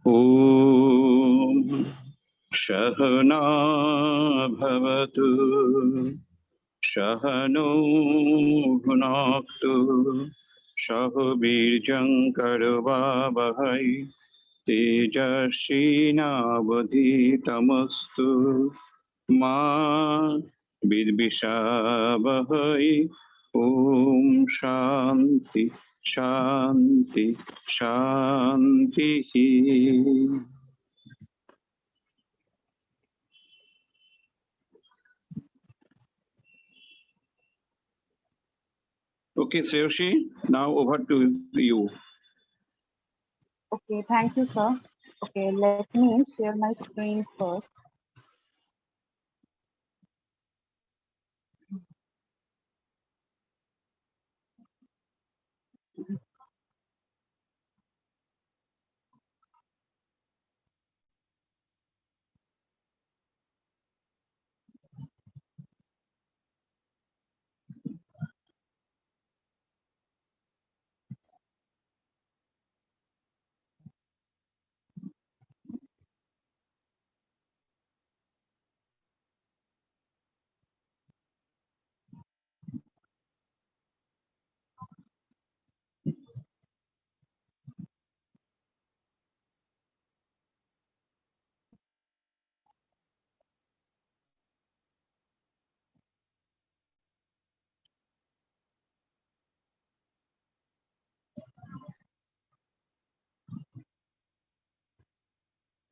Om Shahana Bhavatu Shahano Bhunaktu Shahabirjam Karvavahai Tejasvinavadhitamastu Ma Vidvishavahai. Om Shanti Shanti Shanti. Okay, Sreyoshi, now over to you. Okay, thank you, sir. Okay, let me share my screen first.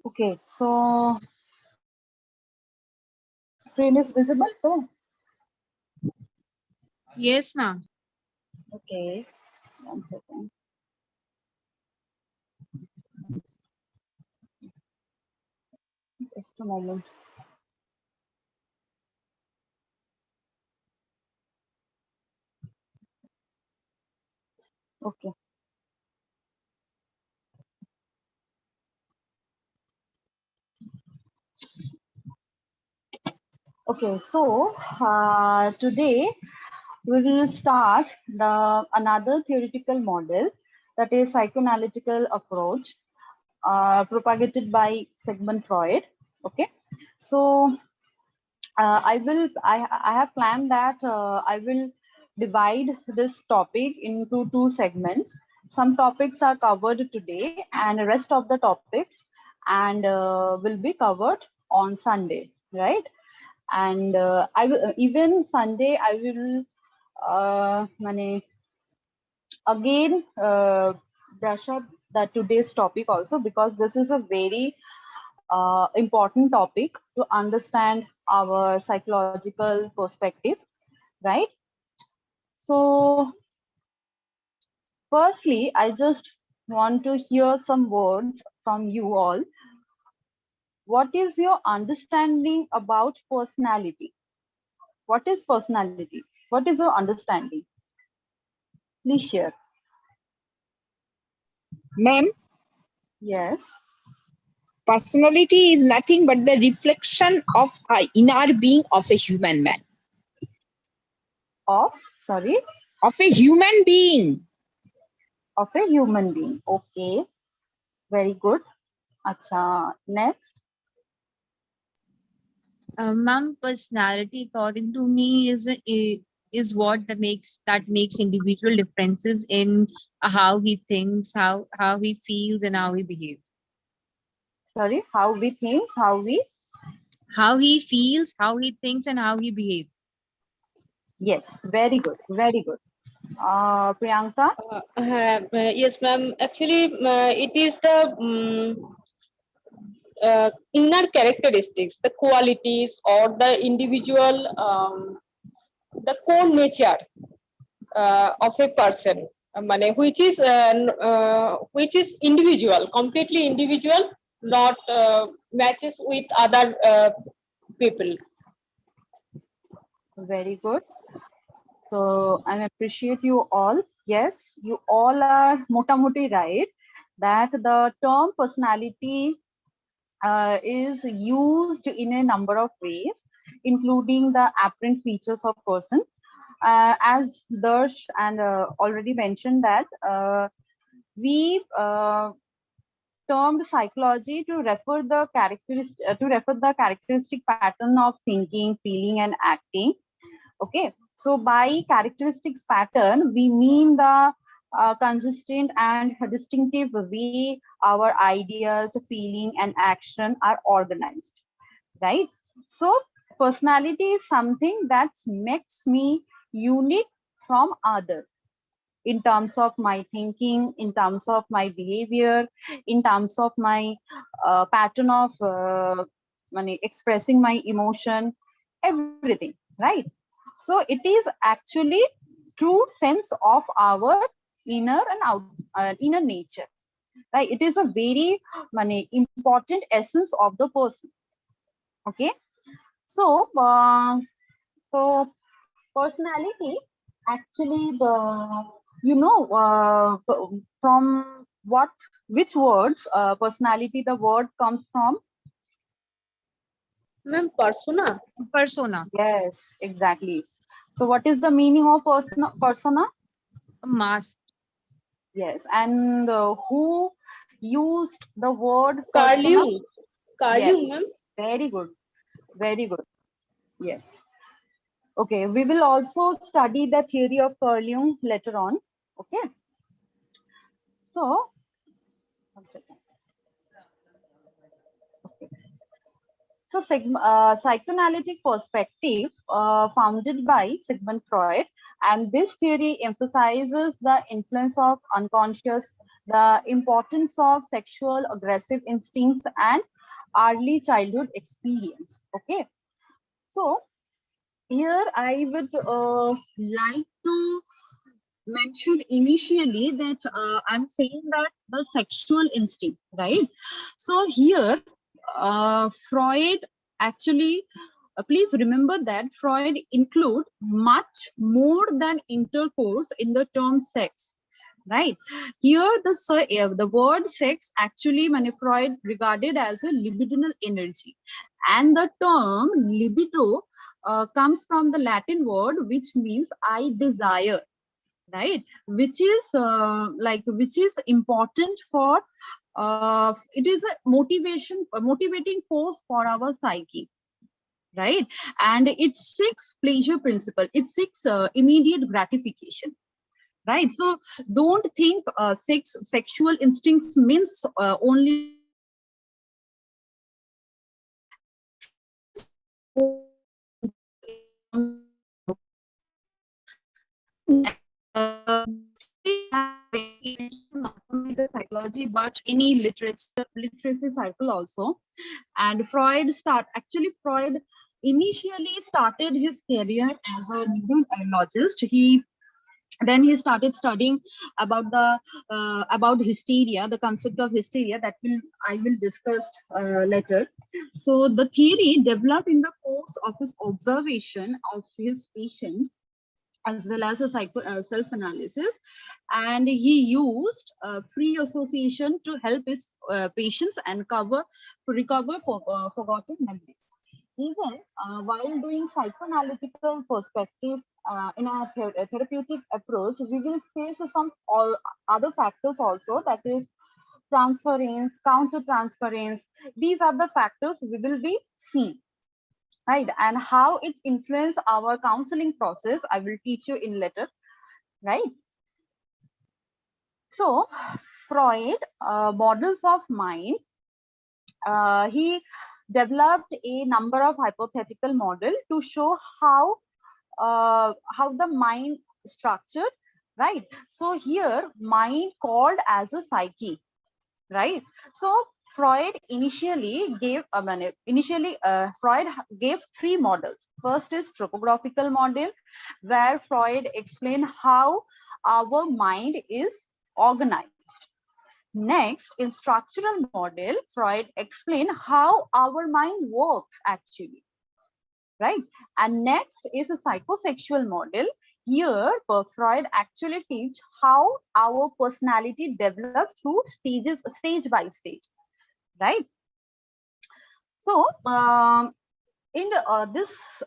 Okay, so screen is visible too. Yes, ma'am. Okay, 1 second. Just a moment. Okay. Okay, so today we will start another theoretical model, that is psychoanalytical approach, propagated by Sigmund Freud. Okay, so I have planned that I will divide this topic into 2 segments. Some topics are covered today, and the rest of the topics will be covered on Sunday, right? And I will even Sunday I will again brush up that today's topic also, because this is a very important topic to understand our psychological perspective, right? So firstly, I just want to hear some words from you all. What is your understanding about personality? What is personality? What is your understanding? Please share. Ma'am, Yes. personality is nothing but the reflection of the inner being of a human man. Sorry? Of a human being. Of a human being. Okay. Very good. Acha. Next. Ma'am, personality, according to me, is what that makes individual differences in how he thinks, how he feels, and how he behaves. Sorry, how we think, how he feels, how he thinks, and how he behaves. Yes, very good, very good. Priyanka? Yes, ma'am. Actually, it is the inner characteristics, the qualities, or the individual, the core nature of a person, which is individual, completely individual, not matches with other people. Very good. So I appreciate you all. Yes, you all are motamoti right that the term personality is used in a number of ways, including the apparent features of person. As Darsh and already mentioned that we termed psychology to refer the characteristic pattern of thinking, feeling, and acting. Okay, so by characteristics pattern, we mean the consistent and distinctive way our ideas, feeling, and action are organized, right? So personality is something that makes me unique from others in terms of my thinking, in terms of my behavior, in terms of my pattern of expressing my emotion, everything, right? So it is actually true sense of our inner and inner nature, right? It is a very important essence of the person. Okay, so so personality actually from which words personality the word comes from? Ma'am, persona. Persona. Yes, exactly. So what is the meaning of persona? A mask. Yes, and who used the word Carl persona? Jung. Carl Yes, Jung, ma'am. very good, very good. Yes. Okay, we will also study the theory of Carl Jung later on. Okay. So, 1 second. Okay. So, psychoanalytic perspective founded by Sigmund Freud, and this theory emphasizes the influence of unconscious, the importance of sexual aggressive instincts, and early childhood experience. Okay. So, here I would like to mention initially that I'm saying that the sexual instinct, right? So here, Freud actually, please remember that Freud include much more than intercourse in the term sex, right? Here, the word sex actually, Freud regarded as a libidinal energy, and the term libido comes from the Latin word which means I desire, right? Which is which is important for it is a motivating force for our psyche, right? And it seeks pleasure principle, it seeks immediate gratification, right? So don't think sexual instincts means only the psychology, but any literacy cycle also. And Freud initially started his career as a neurologist. He started studying about the about hysteria, the concept of hysteria that I will discuss later. So the theory developed in the course of his observation of his patient as well as a self-analysis, and he used free association to help his patients and recover forgotten memories. Even while doing psychoanalytical perspective in a therapeutic approach, we will face some all other factors also, that is transference, counter transference. These are the factors we will be seeing, right? And how it influence our counseling process, I will teach you in later, right? So Freud models of mind, he developed a number of hypothetical model to show how the mind structured, right? So here mind called as a psyche, right? So Freud Freud gave three models. First is topographical model, where Freud explained how our mind is organized. Next, in structural model, Freud explained how our mind works actually, right? And next is a psychosexual model. Here, Freud actually teach how our personality develops through stage by stage, right? So, in this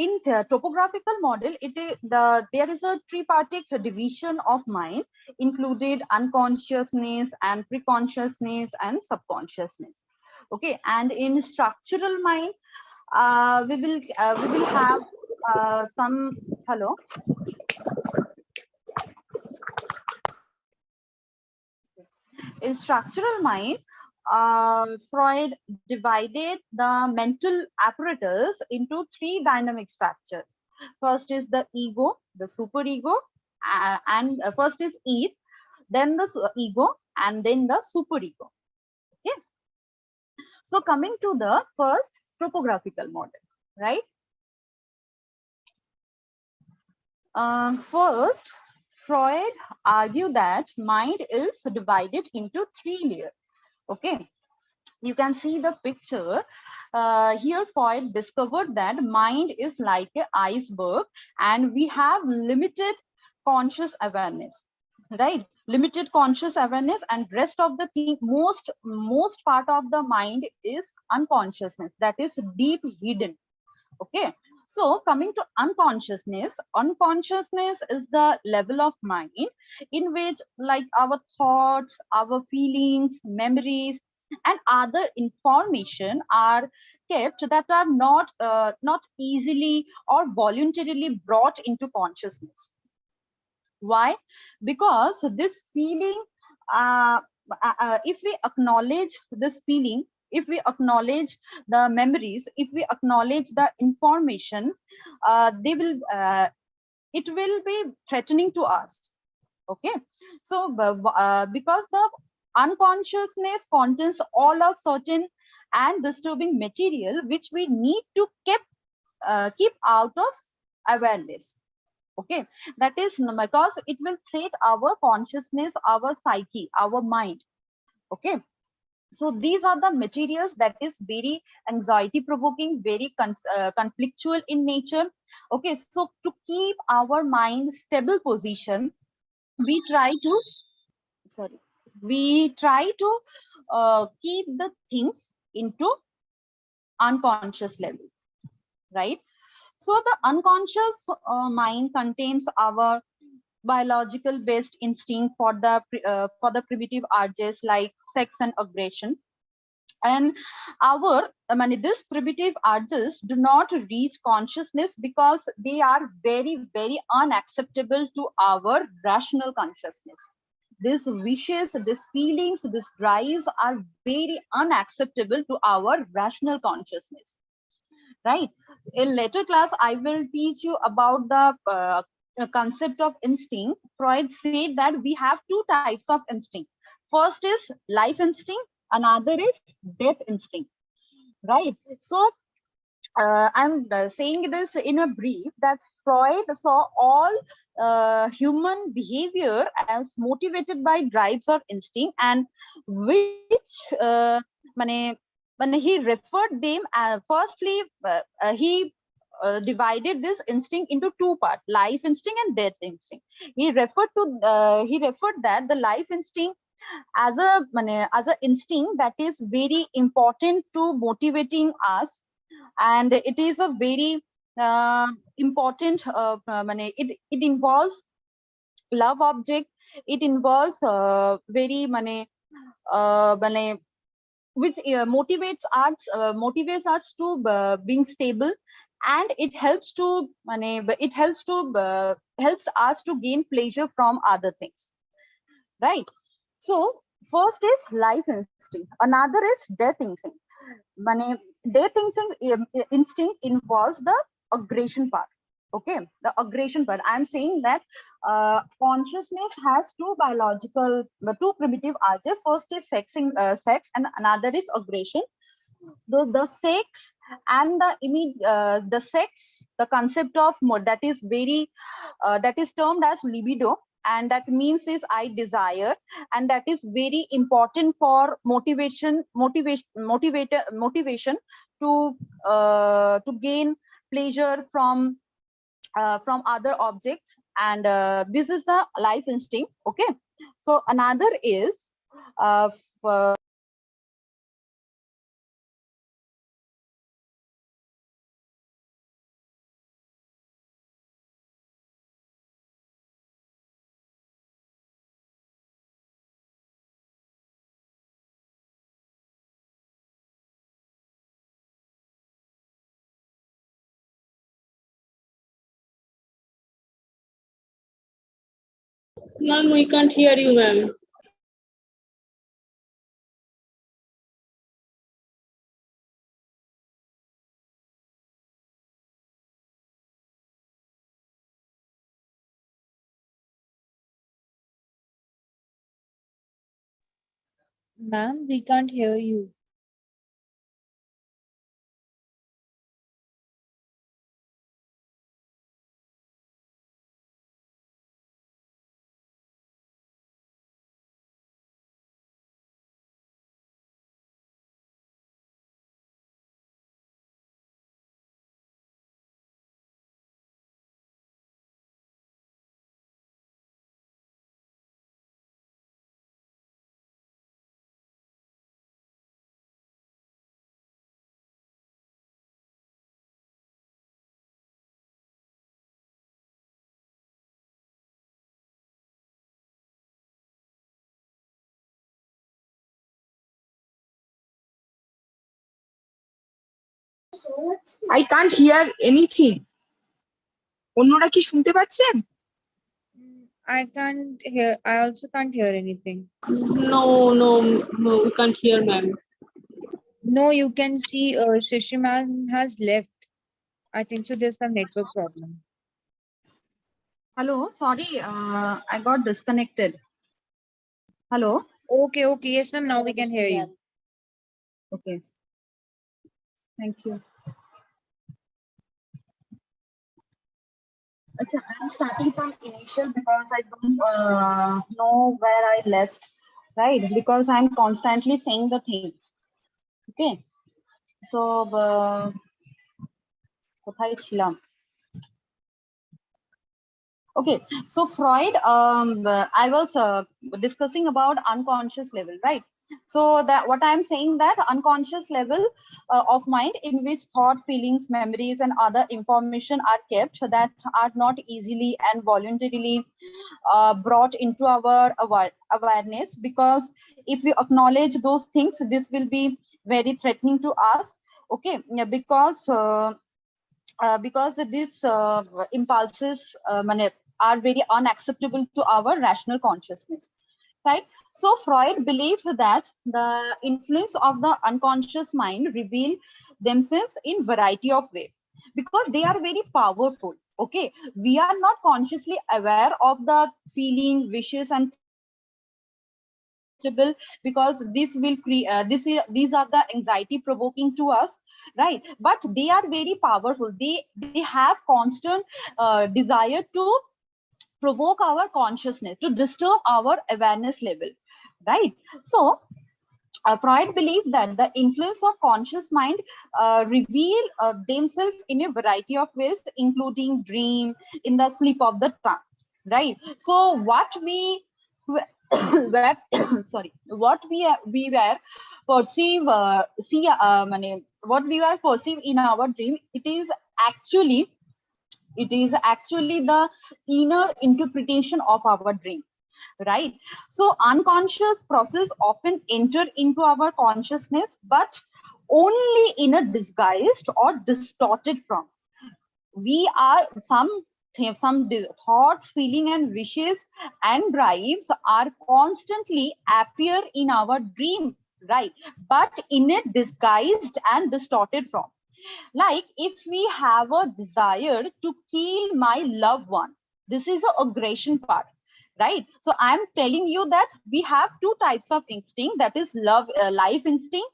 in the topographical model, there is a tripartite division of mind, included unconsciousness and preconsciousness and subconsciousness. Okay, and in structural mind, we will have some. Hello. In structural mind, Freud divided the mental apparatus into three dynamic structures. First is the ego, the superego, and first is it, then the ego, and then the superego. Okay. So coming to the first topographical model, right? First, Freud argued that mind is divided into three layers. Okay, you can see the picture. Here Freud discovered that mind is like an iceberg and we have limited conscious awareness, right? Limited conscious awareness, and rest of the thing, most part of the mind is unconsciousness, that is deep hidden. Okay, so coming to unconsciousness, unconsciousness is the level of mind in which like our thoughts, our feelings, memories, and other information are kept that are not easily or voluntarily brought into consciousness. Why? Because this feeling, if we acknowledge this feeling, if we acknowledge the memories, if we acknowledge the information, it will be threatening to us. Okay, so because the unconsciousness contains all of certain and disturbing material which we need to keep out of awareness. Okay, that is because it will threat our consciousness, our psyche, our mind. Okay, so these are the materials that is very anxiety provoking, very conflictual in nature. Okay, so to keep our mind stable position, we try to keep the things into unconscious level, right? So the unconscious mind contains our biological based instinct for the primitive urges like sex and aggression, and this primitive urges do not reach consciousness because they are very, very unacceptable to our rational consciousness. These wishes, these feelings, these drives are very unacceptable to our rational consciousness, right? In later class, I will teach you about the concept of instinct. Freud said that we have two types of instinct. First is life instinct, another is death instinct, right? So I'm saying this in a brief that Freud saw all human behavior as motivated by drives or instinct, and which when he referred them firstly he divided this instinct into two parts, life instinct and death instinct. He referred that the life instinct as a instinct that is very important to motivating us, and it is a very important it involves love object, it involves very which motivates us to being stable, and it helps us to gain pleasure from other things, right? So first is life instinct, another is death instinct. Death instinct involves the aggression part. Okay, the aggression part. I'm saying that consciousness has two primitive urges. First is sex, and another is aggression. The sex and the sex, the concept of that is termed as libido, and that means is I desire, and that is very important for motivation to gain pleasure from other objects, and this is the life instinct. Okay, so another is Ma'am, we can't hear you, ma'am. Ma'am, we can't hear you. I can't hear anything. অন্যরা কি শুনতে পাচ্ছেন? I can't hear. I also can't hear anything. No, we can't hear, ma'am. No, you can see Shishima has left. I think so. There's some network problem. Hello, sorry, I got disconnected. Hello. Okay, okay. Yes, ma'am. Now we can hear you. Okay. Thank you. I'm starting from initial because I don't know where I left, right? Because I'm constantly saying the things. Okay. So, কোথায় ছিলাম? Okay, so Freud, I was discussing about unconscious level, right? So that what I'm saying that unconscious level of mind in which thought, feelings, memories, and other information are kept that are not easily and voluntarily brought into our awareness, because if we acknowledge those things, this will be very threatening to us. Okay, because these impulses are very unacceptable to our rational consciousness, right? So Freud believed that the influence of the unconscious mind reveal themselves in variety of ways because they are very powerful. Okay, we are not consciously aware of the feeling, wishes, and because this will create these are the anxiety provoking to us, right? But they are very powerful. They have constant desire to provoke our consciousness, to disturb our awareness level, right? So Freud believed that the influence of conscious mind reveal themselves in a variety of ways, including dream, in the sleep of the trance, right? So what we were sorry, what we were perceive see what we were perceive in our dream, it is actually the inner interpretation of our dream, right? So unconscious process often enter into our consciousness, but only in a disguised or distorted form. We are some thoughts, feeling, and wishes and drives are constantly appear in our dream, right? But in a disguised and distorted form. Like if we have a desire to kill my loved one, this is an aggression part, right? So I'm telling you that we have two types of instinct, that is life instinct,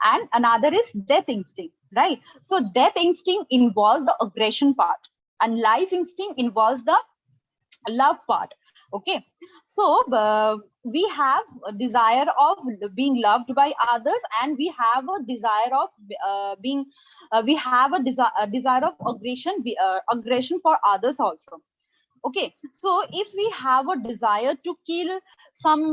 and another is death instinct, right? So death instinct involves the aggression part and life instinct involves the love part. Okay, so we have a desire of being loved by others, and we have a desire of being we have a desire of aggression for others also. Okay, so if we have a desire to kill some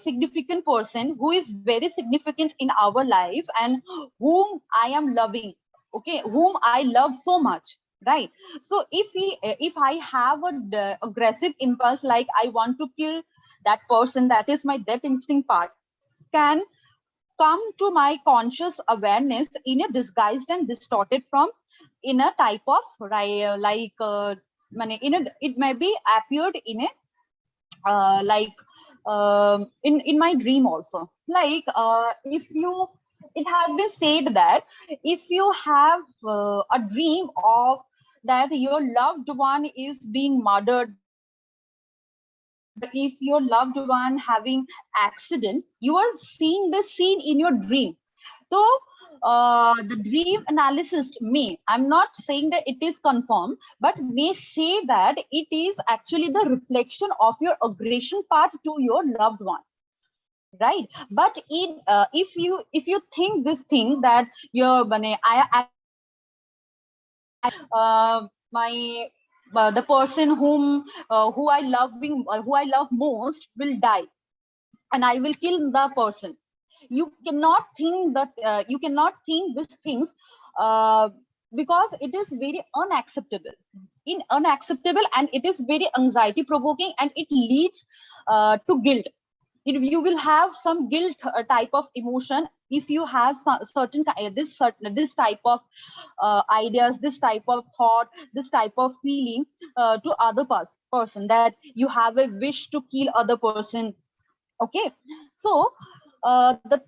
significant person who is very significant in our lives and whom I am loving, okay, whom I love so much, right? So if I have a aggressive impulse, like I want to kill that person, that is my death instinct part, can come to my conscious awareness in a disguised and distorted form, in a type of it may be appeared in a in my dream also, like it has been said that if you have a dream of that your loved one is being murdered, if your loved one having accident, you are seeing the scene in your dream. So the dream analyst may, I'm not saying that it is confirmed, but may say that it is actually the reflection of your aggression part to your loved one, right? But in if you think this thing that your the person who I love most will die, and I will kill the person. You cannot think that you cannot think these things because it is very unacceptable, and it is very anxiety provoking, and it leads to guilt. You will have some guilt type of emotion if you have certain this type of ideas, this type of thought, this type of feeling to other person, that you have a wish to kill other person. Okay, so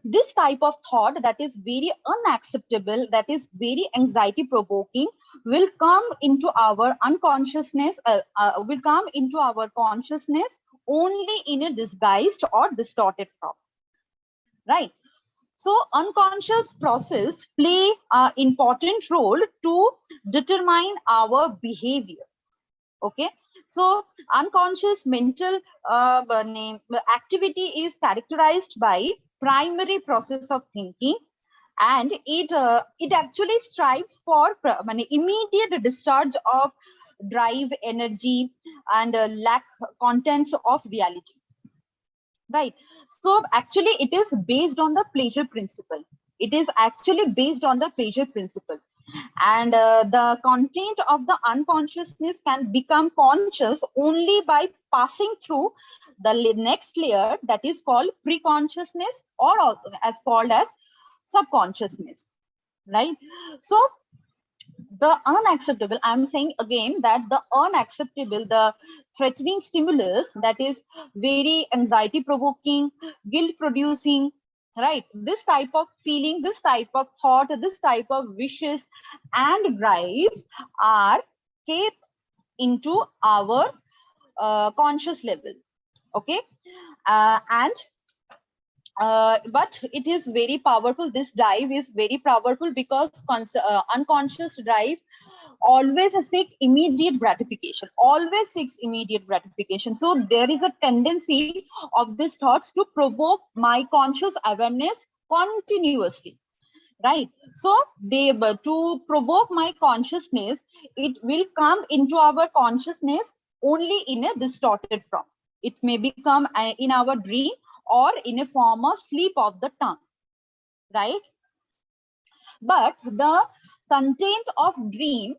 this type of thought that is very unacceptable, that is very anxiety provoking, will come into our unconsciousness, will come into our consciousness only in a disguised or distorted form, right? So unconscious process play an important role to determine our behavior. Okay, so unconscious mental activity is characterized by primary process of thinking, and it actually strives for immediate discharge of drive, energy, and lack contents of reality, right? So actually it is based on the pleasure principle. It is actually based on the pleasure principle, and the content of the unconsciousness can become conscious only by passing through the next layer, that is called preconsciousness, or also as called as subconsciousness, right? So the unacceptable, I'm saying again that the unacceptable, the threatening stimulus that is very anxiety provoking, guilt producing, right? This type of feeling, this type of thought, this type of wishes and drives are kept into our conscious level. Okay, but it is very powerful. This drive is very powerful because unconscious drive always seek immediate gratification, always seeks immediate gratification. So there is a tendency of these thoughts to provoke my conscious awareness continuously, right? So they to provoke my consciousness, it will come into our consciousness only in a distorted form. It may become in our dream or in a form of sleep of the tongue, right? But the content of the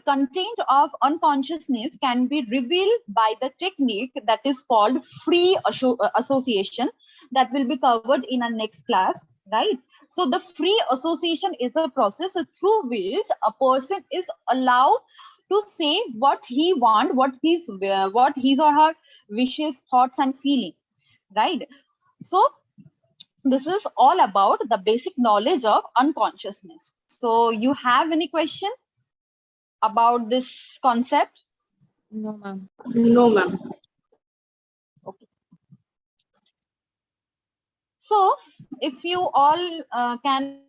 content of unconsciousness can be revealed by the technique that is called free association, that will be covered in our next class, right? So the free association is a process through which a person is allowed to say what he wants, what his or her wishes, thoughts and feeling, right? So this is all about the basic knowledge of unconsciousness. So you have any question about this concept? No, ma'am. No, ma'am. Okay. So if you all can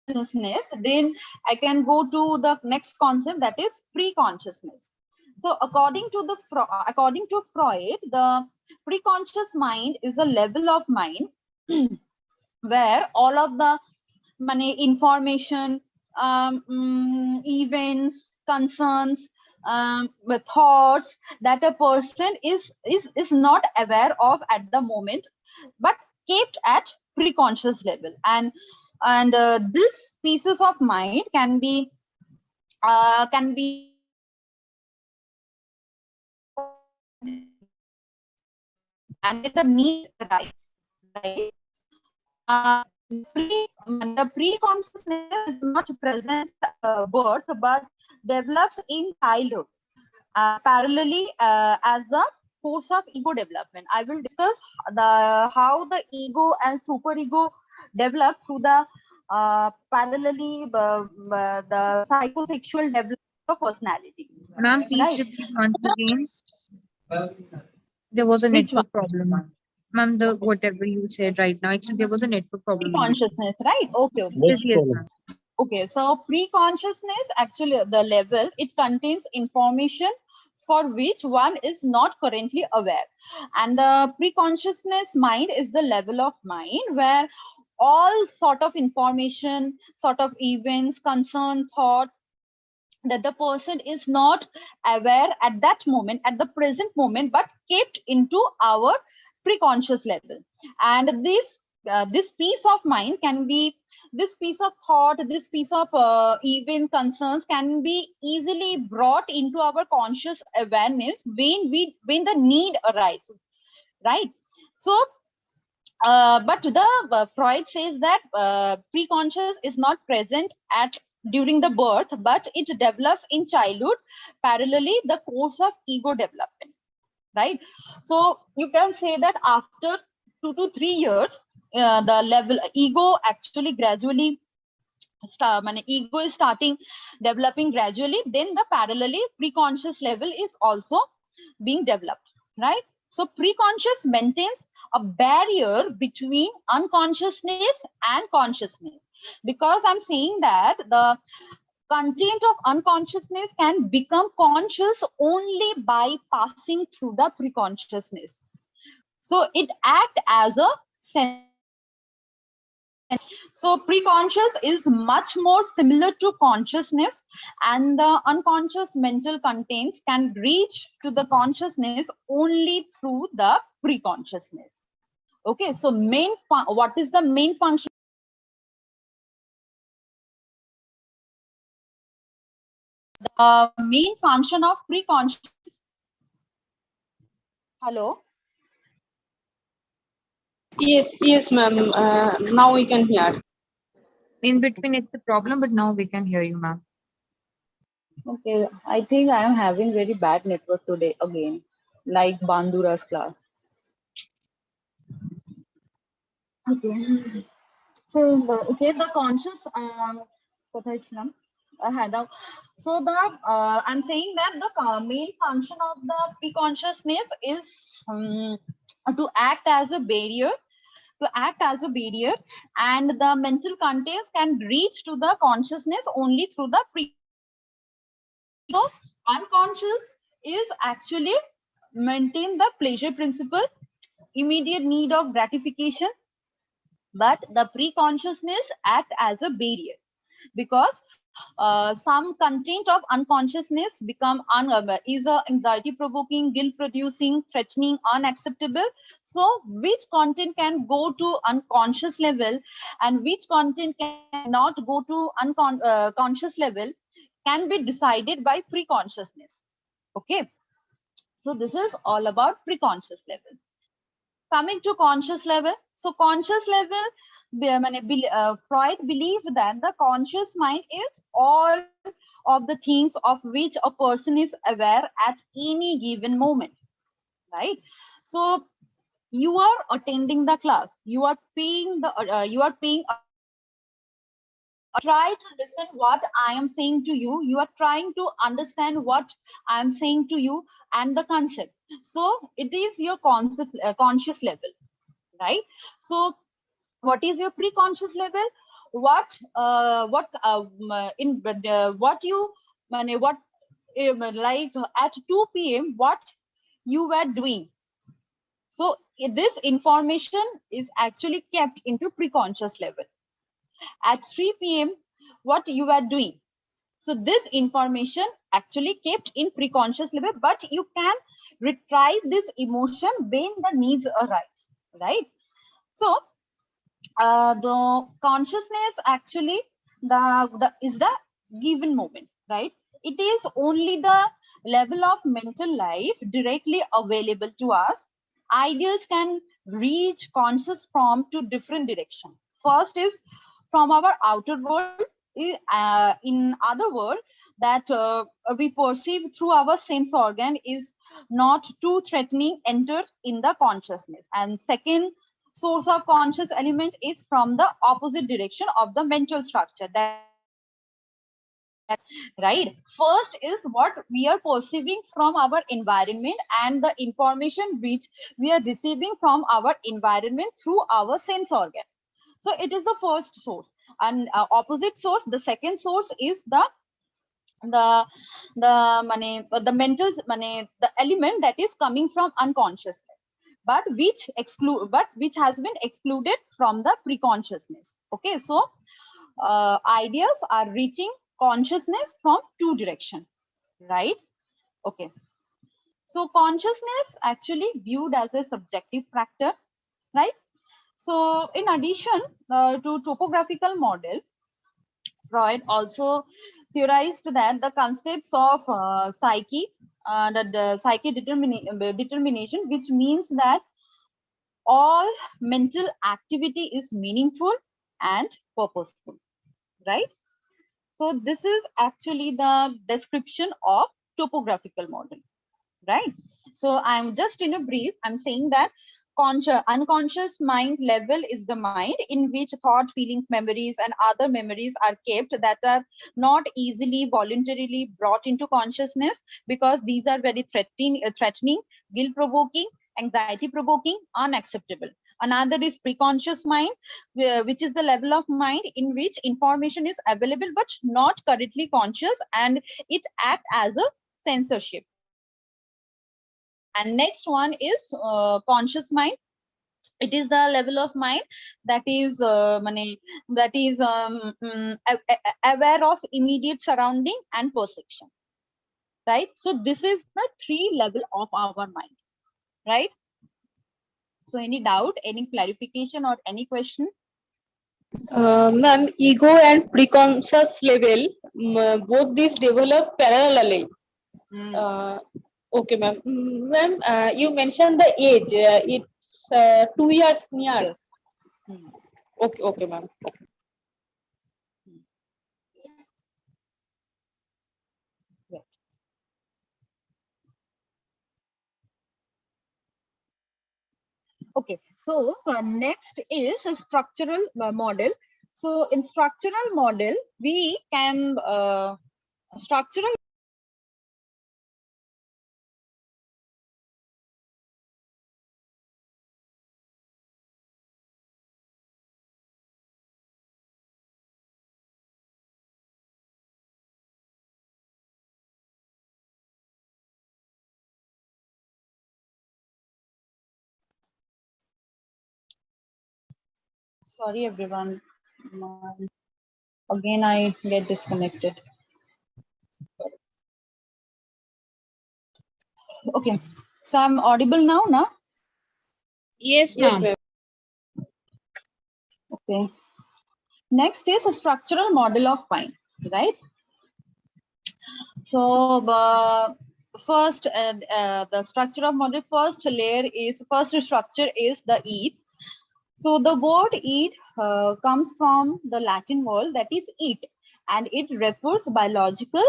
consciousness, then I can go to the next concept, that is pre-consciousness. So according to Freud, the preconscious mind is a level of mind where all of the information, events, concerns, thoughts that a person is not aware of at the moment, but kept at preconscious level. And this pieces of mind can be and the need arises, right? The pre-consciousness is not present at birth, but develops in childhood, parallelly as the course of ego development. I will discuss how the ego and superego develop through the parallelly the psychosexual development of personality. Ma'am, please Right. repeat once again. There was a Which network problem. Ma'am, the whatever you said right now, actually there was a network problem. in between. Consciousness, right? Okay, okay. Yes, yes, ma'am. Okay, so pre-consciousness, actually the level, it contains information for which one is not currently aware. And the pre-consciousness mind is the level of mind where all sort of information, sort of events, concern, thought, that the person is not aware at that moment, at the present moment, but kept into our pre-conscious level. And this piece of mind can be, this piece of thought, this piece of event concerns can be easily brought into our conscious awareness when the need arises, right? So but the Freud says that pre-conscious is not present at during the birth, but it develops in childhood, parallelly the course of ego development, right? So you can say that after 2 to 3 years, the level ego actually gradually ego is starting developing gradually, then the parallelly pre-conscious level is also being developed, right? So pre-conscious maintains a barrier between unconsciousness and consciousness, because I'm saying that the content of unconsciousness can become conscious only by passing through the pre-consciousness. So it acts as a sense. So pre-conscious is much more similar to consciousness, and the unconscious mental contents can reach to the consciousness only through the pre-consciousness. Okay, so what is the main function? The main function of pre-conscious. Hello. Yes, ma'am. Now we can hear. In between, it's a problem, but now we can hear you, ma'am. Okay, I think I am having very bad network today again, like Bandura's class. Okay. So okay, the conscious so the I'm saying that the main function of the pre-consciousness is to act as a barrier, and the mental contents can reach to the consciousness only through the pre. So unconscious is actually maintain the pleasure principle, immediate need of gratification, but the pre-consciousness act as a barrier, because some content of unconsciousness become is anxiety provoking, guilt producing, threatening, unacceptable. So which content can go to unconscious level and which content cannot go to conscious level can be decided by pre-consciousness. Okay, so this is all about pre-conscious level. Coming to conscious level, so conscious level, Freud believed that the conscious mind is all of the things of which a person is aware at any given moment, right? So you are attending the class, you are paying try to listen what I am saying to you, you are trying to understand what I am saying to you and the concept. So it is your conscious level, right? So what is your pre-conscious level? What like at 2 p.m. what you were doing. So this information is actually kept into pre-conscious level. At 3 p.m. what you were doing. So this information actually kept in pre-conscious level, but you can retrieve this emotion when the needs arise, right? So the consciousness actually is the given moment, right? It is only the level of mental life directly available to us. Ideas can reach conscious from two different directions. First is from our outer world, in other words, that we perceive through our sense organ is not too threatening enters in the consciousness. And second source of conscious element is from the opposite direction of the mental structure. That right, first is what we are perceiving from our environment and the information which we are receiving from our environment through our sense organ. So it is the first source, and opposite source, the second source is the mental the element that is coming from unconsciousness, but which has been excluded from the preconsciousness. Okay, so ideas are reaching consciousness from two directions, right? Okay, so consciousness actually viewed as a subjective factor, right? So in addition to topographical model, Freud also theorized that the concepts of psyche, the psyche determination, which means that all mental activity is meaningful and purposeful, right? So this is actually the description of topographical model, right? So I'm just in a brief, I'm saying that unconscious mind level is the mind in which thought, feelings, memories, and other memories are kept that are not easily voluntarily brought into consciousness, because these are very threatening, guilt-provoking, anxiety-provoking, unacceptable. Another is preconscious mind, which is the level of mind in which information is available but not currently conscious, and it acts as a censorship. And next one is conscious mind. It is the level of mind that is aware of immediate surrounding and perception, right? So this is the three level of our mind, right? So any doubt, any clarification, or any question? Ma'am, ego and preconscious level, both these develop parallelly. Okay, ma'am. Ma'am, you mentioned the age. It's 2 years near. Yes. Okay, okay, ma'am. Okay, so next is a structural model. So in structural model, we can structural sorry everyone, again I get disconnected. Okay, so I'm audible now, na? Yes, Yes, ma'am. ma'am. Okay. Next is a structural model of mind, right? So first, the structure of model, first structure is the eat. So the word eat comes from the Latin word that is eat, and it refers biological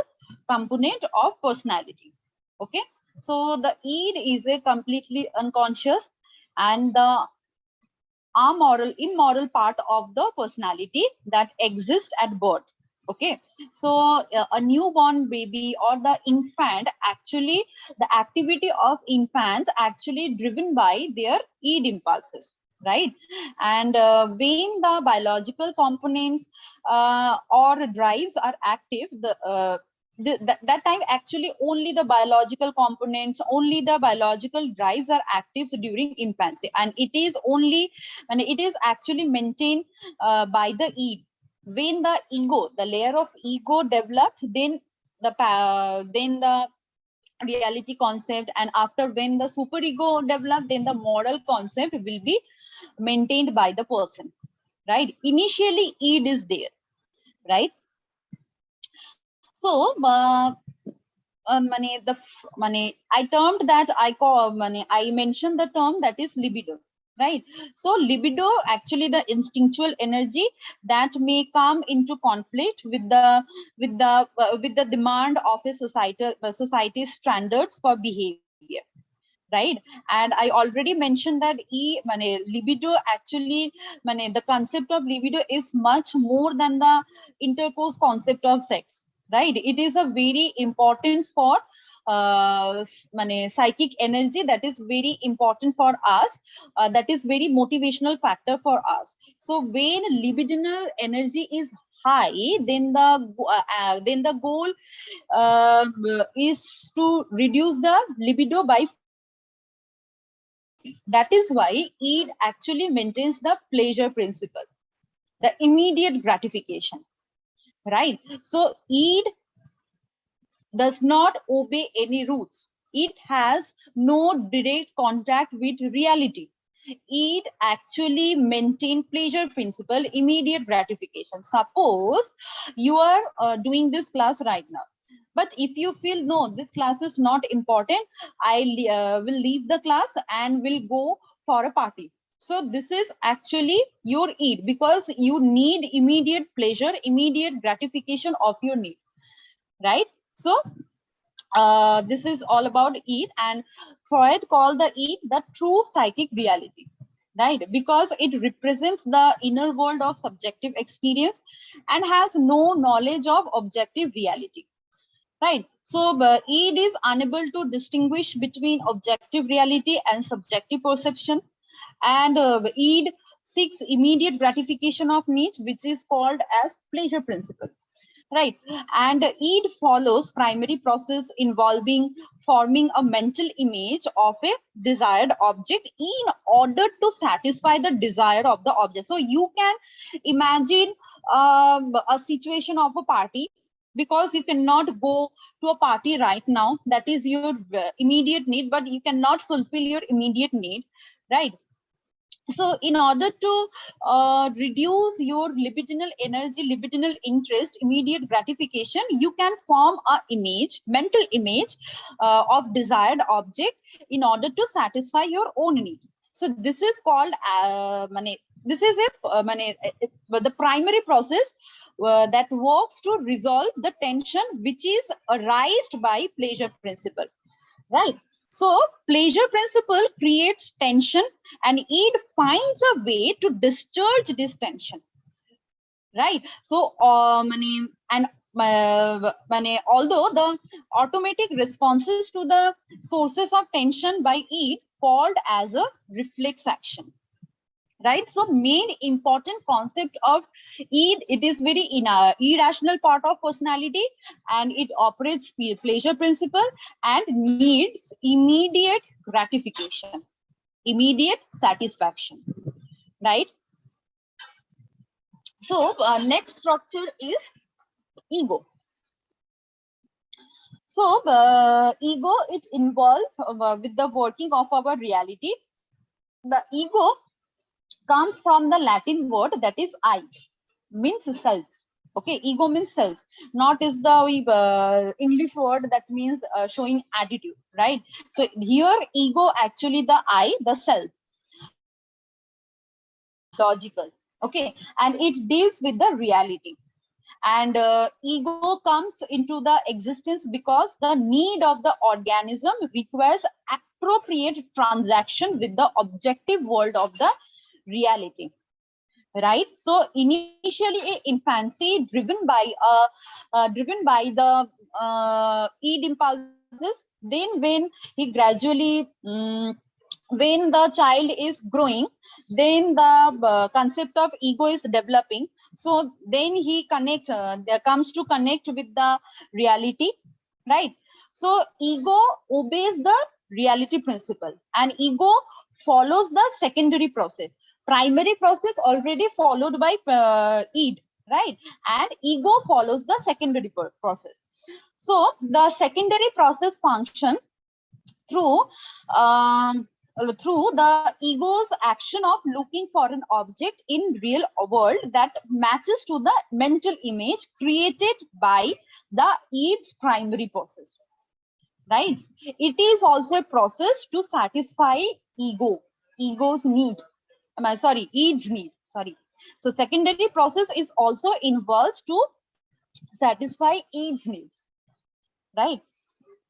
component of personality. Okay, so the id is a completely unconscious and the immoral part of the personality that exists at birth. Okay, so a newborn baby or the infant, actually the activity of infants actually driven by their id impulses, right? And when the biological components or drives are active, that time actually only the biological components, only the biological drives are active during infancy, and it is only, and it is actually maintained by the id. When the ego, the layer of ego developed, then the reality concept, and after when the superego developed, then the moral concept will be maintained by the person, right? Initially id is there, right? So I termed that I mentioned the term that is libido, right? So libido, actually the instinctual energy that may come into conflict with the demand of a society's standards for behavior, right? And I already mentioned that libido actually, the concept of libido is much more than the intercourse concept of sex, right? It is a very important for psychic energy, that is very important for us, that is very motivational factor for us. So when libidinal energy is high, then the goal is to reduce the libido by 50. That is why it actually maintains the pleasure principle, the immediate gratification, right? So it does not obey any rules. It has no direct contact with reality. It actually maintain pleasure principle, immediate gratification. Suppose you are doing this class right now, but if you feel no, this class is not important, I will leave the class and will go for a party. So this is actually your need, because you need immediate pleasure, immediate gratification of your need, right? So this is all about it, and Freud called the it the true psychic reality, right? Because it represents the inner world of subjective experience and has no knowledge of objective reality, right? So it is unable to distinguish between objective reality and subjective perception, and it seeks immediate gratification of needs, which is called as pleasure principle, right? And it follows primary process involving forming a mental image of a desired object in order to satisfy the desire of the object. So you can imagine a situation of a party, because you cannot go to a party right now, that is your immediate need, but you cannot fulfill your immediate need, right? So in order to reduce your libidinal energy, libidinal interest, immediate gratification, you can form a image, mental image of desired object in order to satisfy your own need. So this is called this is the primary process that works to resolve the tension which is arised by pleasure principle, right? So pleasure principle creates tension, and it finds a way to discharge this tension, right? So although the automatic responses to the sources of tension by it called as a reflex action, right? So main important concept of it is very irrational part of personality, and it operates pleasure principle and needs immediate gratification, immediate satisfaction, right? So next structure is ego. So ego, it involves with the working of our reality. The ego comes from the Latin word that is I, means self. Okay, ego means self, not is the English word that means showing attitude, right? So here ego actually the I, the self, logical, okay, and it deals with the reality. And ego comes into the existence because the need of the organism requires appropriate transaction with the objective world of the reality, right? So initially infancy driven by the id impulses, then when he gradually when the child is growing, then the concept of ego is developing. So then he comes to connect with the reality, right? So ego obeys the reality principle, and ego follows the secondary process. Primary process already followed by id, right? And ego follows the secondary process. So the secondary process function through through the ego's action of looking for an object in real world that matches to the mental image created by the id's primary process, right? It is also a process to satisfy ego, ego's need. Ede's need. Sorry. So secondary process is also involved to satisfy Ede's needs, right?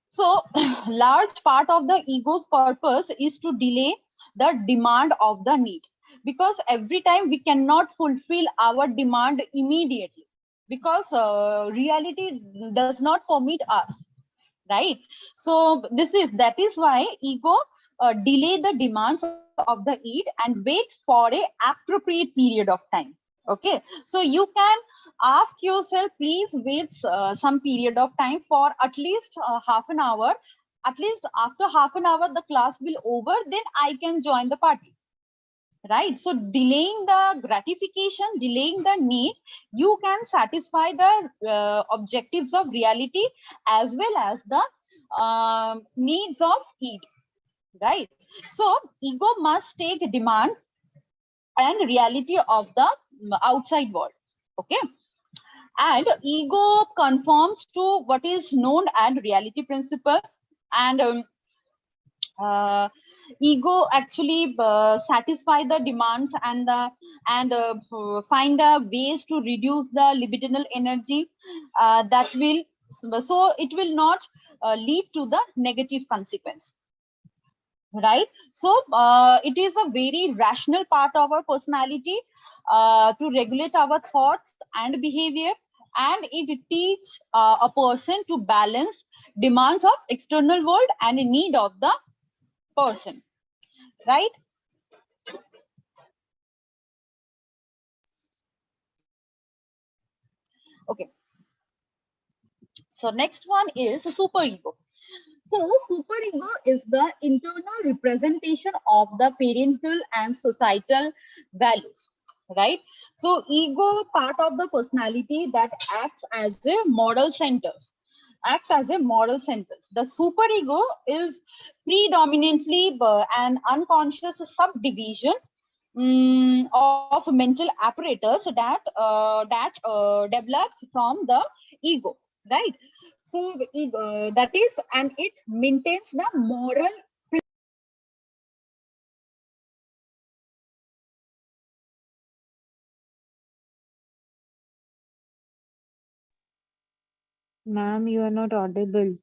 So large part of the ego's purpose is to delay the demand of the need, because every time we cannot fulfill our demand immediately, because reality does not permit us, right? So that is why ego delay the demands of the id and wait for a appropriate period of time. Okay, so you can ask yourself, please wait some period of time for at least half an hour. At least after half an hour the class will over, then I can join the party, right? So delaying the gratification, delaying the need, you can satisfy the objectives of reality as well as the needs of id, right? So ego must take demands and reality of the outside world. Okay, and ego conforms to what is known as reality principle, and ego actually satisfy the demands and find ways to reduce the libidinal energy that will, so it will not lead to the negative consequence, right? So it is a very rational part of our personality to regulate our thoughts and behavior, and it teaches a person to balance demands of external world and need of the person, right? Okay, so next one is superego. So superego is the internal representation of the parental and societal values, right? So ego part of the personality that acts as a moral centers, The superego is predominantly an unconscious subdivision of mental apparatus that develops from the ego, right? So that is, and it maintains the moral. Ma'am, you are not audible.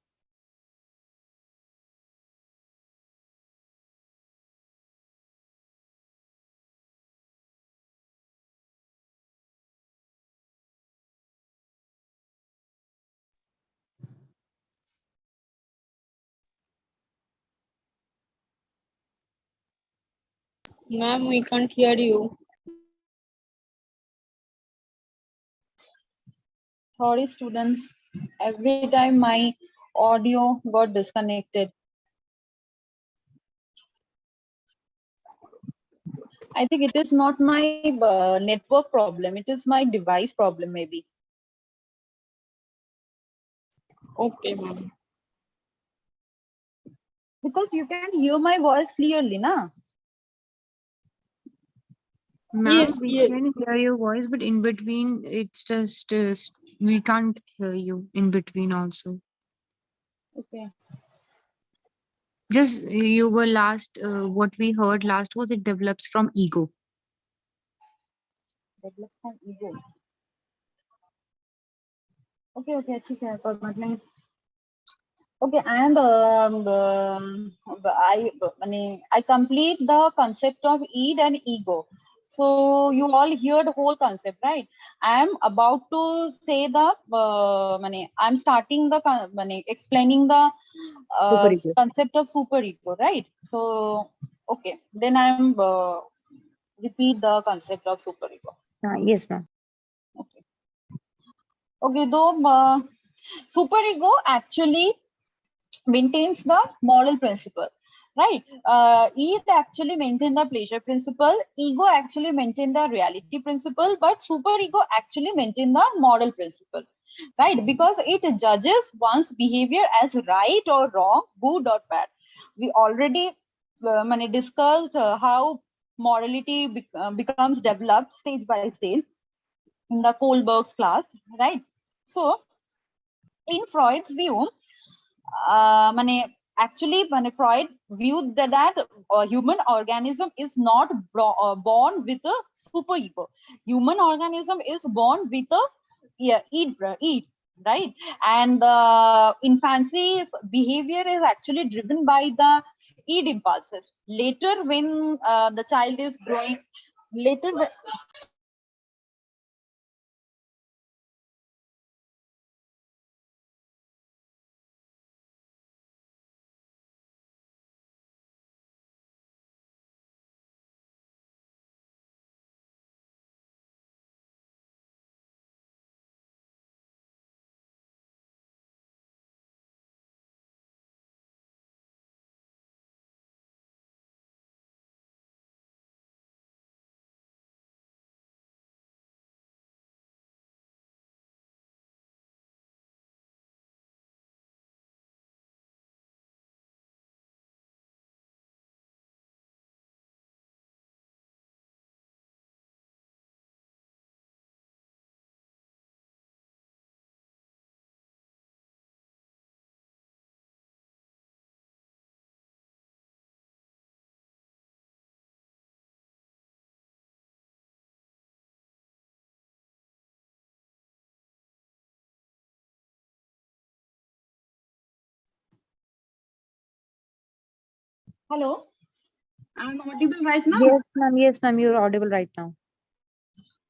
Ma'am, we can't hear you. Sorry, students. Every time my audio got disconnected. I think it is not my network problem. It is my device problem, maybe. Okay, ma'am. Because you can hear my voice clearly, na? Ma'am, Yes, we yes. can hear your voice, but in between, it's just we can't hear you in between also. Okay. Just you were last. What we heard last was it develops from ego. Develops from ego. Okay, okay, ठीक है, पर मतलब okay, and I complete the concept of id and ego. So you all hear the whole concept, right? I am about to say the I'm starting the explaining the Superego. concept of superego, right? So okay, then I am repeat the concept of superego. Yes, ma'am. Okay, okay, though superego actually maintains the moral principle, right? Id actually maintain the pleasure principle, ego actually maintain the reality principle, but superego actually maintain the moral principle, right? Because it judges one's behavior as right or wrong, good or bad. We already discussed how morality becomes developed stage by stage in the Kohlberg's class, right? So in Freud's view, actually when Freud viewed that human organism is not born with a superego. Human organism is born with a eat, right? And the infancy behavior is actually driven by the id impulses. Later, when the child is growing, later hello, I'm audible right now. Yes, ma'am. Yes, ma'am. You're audible right now.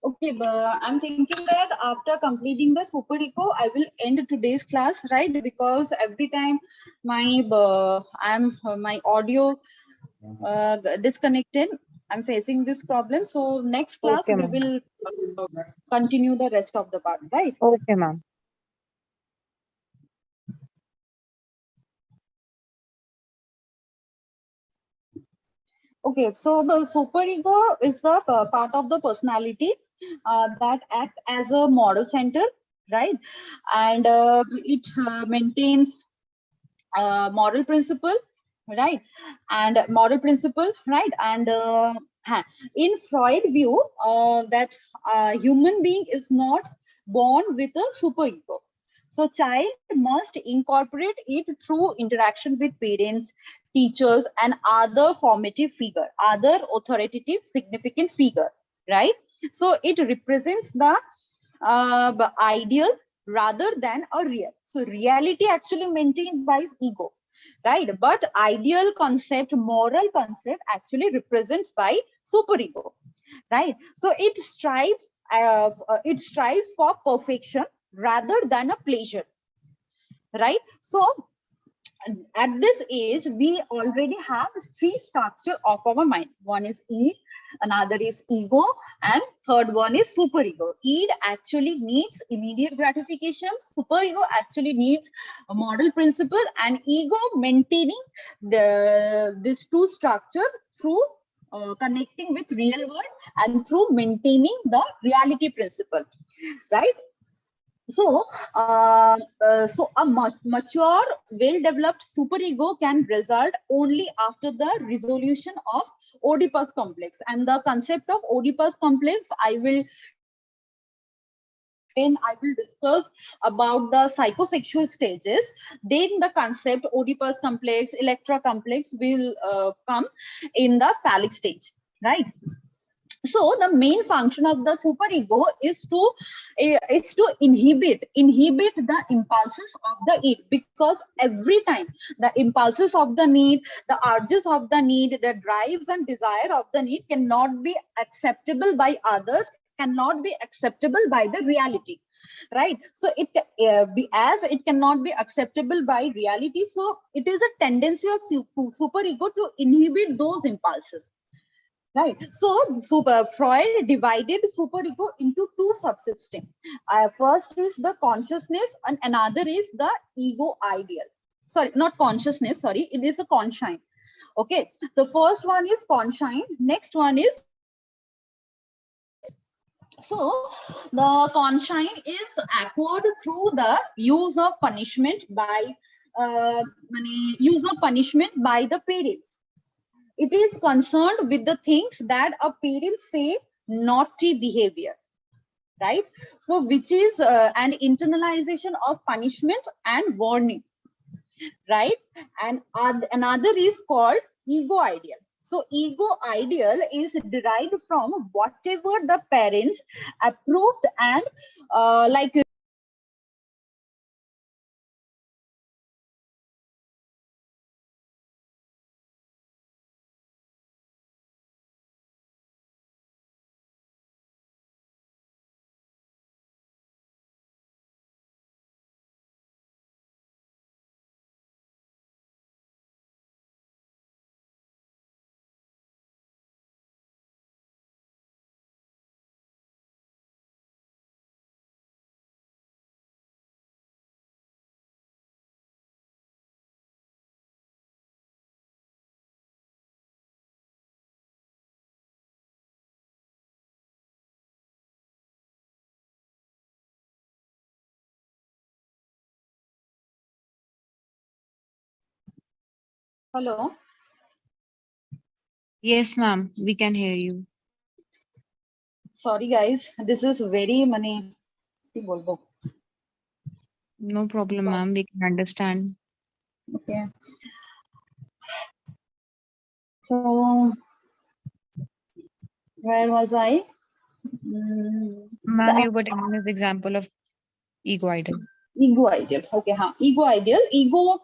Okay, but I'm thinking that after completing the super ego, I will end today's class, right? Because every time my my audio disconnected, I'm facing this problem. So next class Okay, we ma'am. will continue the rest of the part, right? Okay, ma'am. Okay, so the superego is the part of the personality that act as a model center, right? And it maintains moral principle, right? And moral principle, right? And in Freud view, that human being is not born with a superego. So child must incorporate it through interaction with parents, teachers, and other formative figure, other authoritative significant figure, right? So it represents the ideal rather than a real. So reality actually maintained by his ego, right? But ideal concept, moral concept actually represents by superego, right? So it strives for perfection rather than a pleasure, right? So at this age, we already have three structure of our mind. One is id, another is ego, and third one is superego. Id actually needs immediate gratification. Superego actually needs a model principle, and ego maintaining these two structure through connecting with real world and through maintaining the reality principle, right? So, so a mature, well-developed superego can result only after the resolution of Oedipus complex. And the concept of Oedipus complex, when I will discuss about the psychosexual stages, then the concept Oedipus complex, Electra complex will come in the phallic stage, right? So the main function of the superego is to inhibit the impulses of the id, because every time the impulses of the need, the urges of the need, the drives and desire of the need cannot be acceptable by others, cannot be acceptable by the reality, right? So it as it cannot be acceptable by reality, so it is a tendency of superego to inhibit those impulses. Right. So Freud divided superego into two subsystems. First is the consciousness, and another is the ego ideal. Sorry, not consciousness. Sorry, it is a conscience. Okay. The first one is conscience. Next one is, so the conscience is acquired through the use of punishment by the parents. It is concerned with the things that a parent say naughty behavior, right? So which is an internalization of punishment and warning. right? And another is called ego ideal. So ego ideal is derived from whatever the parents approved and like hello. Yes, ma'am. We can hear you. Sorry guys, this is very money. No problem, ma'am. We can understand. Okay. So where was I? Ma'am, The you were telling us the example of ego idol. ego ideal. Okay, ego ideal. Ego.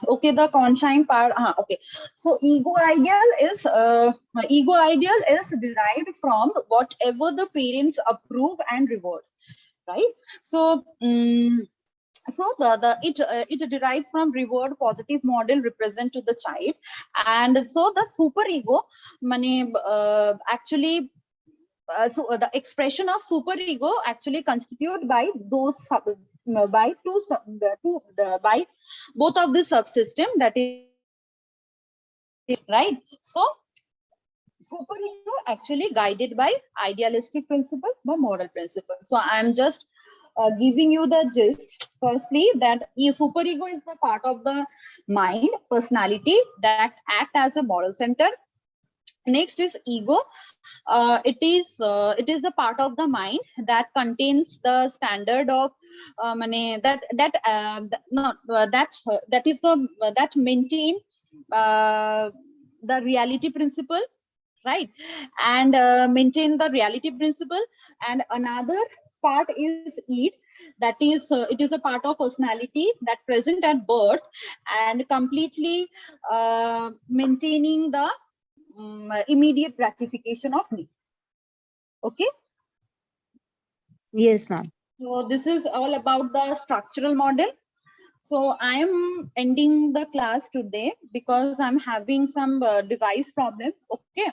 Okay, the conscious part. Okay. So ego ideal is derived from whatever the parents approve and reward, right? So. So it derives from reward positive model represent to the child, and so the super ego money actually the expression of super ego actually constituted by those by by both of the subsystem, that is right. So super ego actually guided by idealistic principle or moral principle. So I'm just giving you the gist. Firstly, that super ego is the part of the mind personality that act as a moral center. Next is ego. It is the part of the mind that contains the standard of that is the that maintain the reality principle, right? And maintain the reality principle. And another part is it, that is it is a part of personality that present at birth and completely maintaining the immediate gratification of need. Okay, Yes, ma'am. so this is all about the structural model. So I am ending the class today because I'm having some device problem. Okay.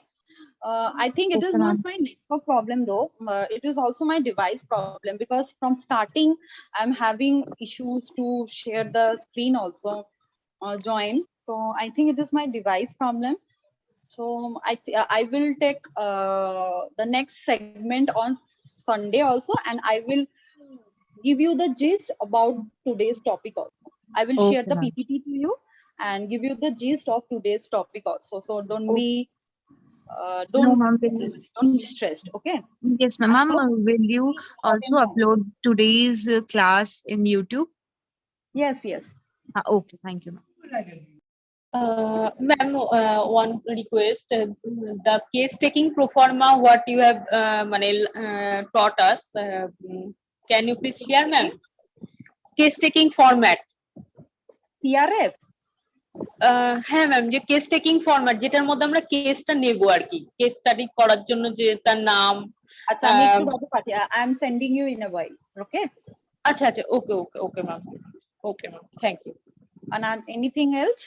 I think it is Okay, not ma'am. my network problem though. It is also my device problem, because from starting I'm having issues to share the screen also join. So I think it is my device problem. So I will take the next segment on Sunday also, and I will give you the gist about today's topic also. I will share Okay, the ma'am. PPT to you and give you the gist of today's topic also. So don't be No, ma'am. don't be stressed. Okay. Yes, ma'am. I Ma'am, hope will you also important. upload today's class in YouTube? Yes, yes. Okay, thank you, ma'am. Ma'am, one request, the case taking pro forma, what you have taught us, can you please share, ma'am? Case taking format. TRF. হ্যাঁ ma'am, যে case taking format যেটার মধ্যে আমরা কেসটা নেব আর কি, case study করার জন্য যে তার নাম। আচ্ছা আমি একটু বাদে পাঠিয়ে, I am sending you in a while. Okay. আচ্ছা আচ্ছা, okay okay okay ma'am, okay ma'am, thank you. And anything else?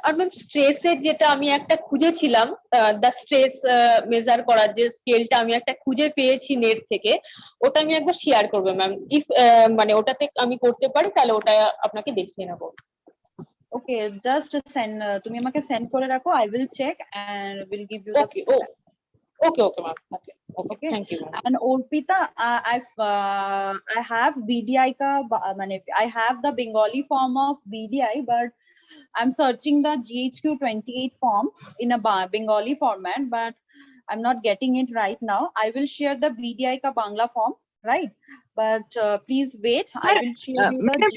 আর ম্যাম স্ট্রেসের যেটা আমি একটা খুঁজেছিলাম, দ্য স্ট্রেস মেজার করার যে স্কেলটা আমি একটা খুঁজে পেয়েছি নেট থেকে, ওটা আমি একবার শেয়ার করবো ম্যাম। ইফ মানে ওটাতে আমি করতে পারি তাহলে ওটা আপনাকে দেখিয়ে নেবো। Okay, just send তুমি আমাকে send করে রাখো, I will check and will give you the okay okay okay ma'am, okay okay, thank you ma'am. And Orpita, I have BDI ka I have the Bengali form of BDI, but I'm searching the GHQ 28 form in a Bengali format, but I'm not getting it right now. I will share the BDI ka Bangla form, right? But please wait. I will share you the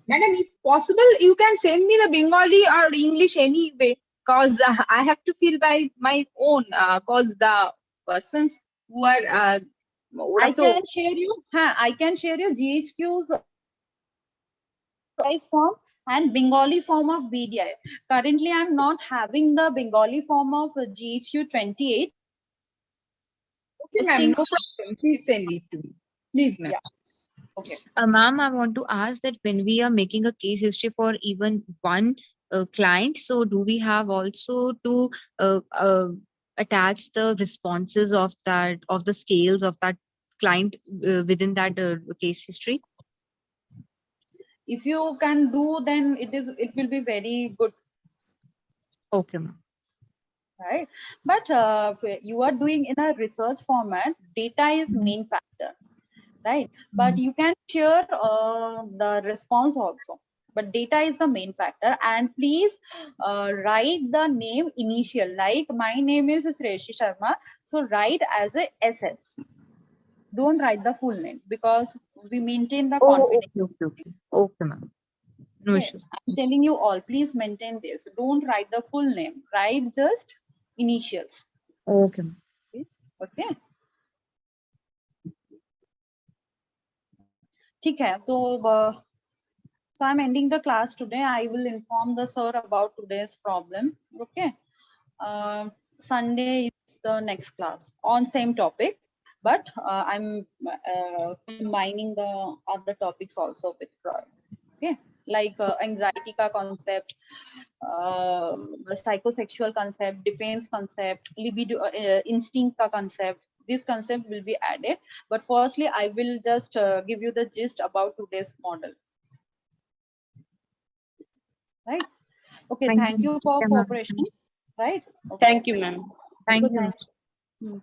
Madam, if possible, you can send me the Bengali or English anyway, cause I have to feel by my own. Cause the persons who are I can share you. I can share you GHQ's form and Bengali form of BDI. Currently, I'm not having the Bengali form of GHQ 28. okay, ma'am, no problem. Please send it to me. Please, ma'am. Yeah. Okay. Ma'am, I want to ask that when we are making a case history for even one client, so do we have also to attach the responses of the scales of that client within that case history? If you can do, then it will be very good. Okay, ma'am. Right, but you are doing in a research format, data is main factor, right? But you can share the response also, but data is the main factor. And please write the name initial, like my name is Sreshi Sharma, so write as a SS. Don't write the full name, because we maintain the confidence. Okay, ma'am. No Okay. issues. I'm telling you all, please maintain this. Don't write the full name, write just initials. Okay, ma'am. Okay. ठीक है, तो so I'm ending the class today. I will inform the sir about today's problem. Okay. Sunday is the next class on same topic, but I'm combining the other topics also with Freud. Okay, like anxiety ka concept, psychosexual concept, defense concept, libido, instinct ka concept. This concept will be added, but firstly I will just give you the gist about today's model. Right? Okay, thank you for cooperation. Right? Okay. Thank you, ma'am. Thank Good you. night.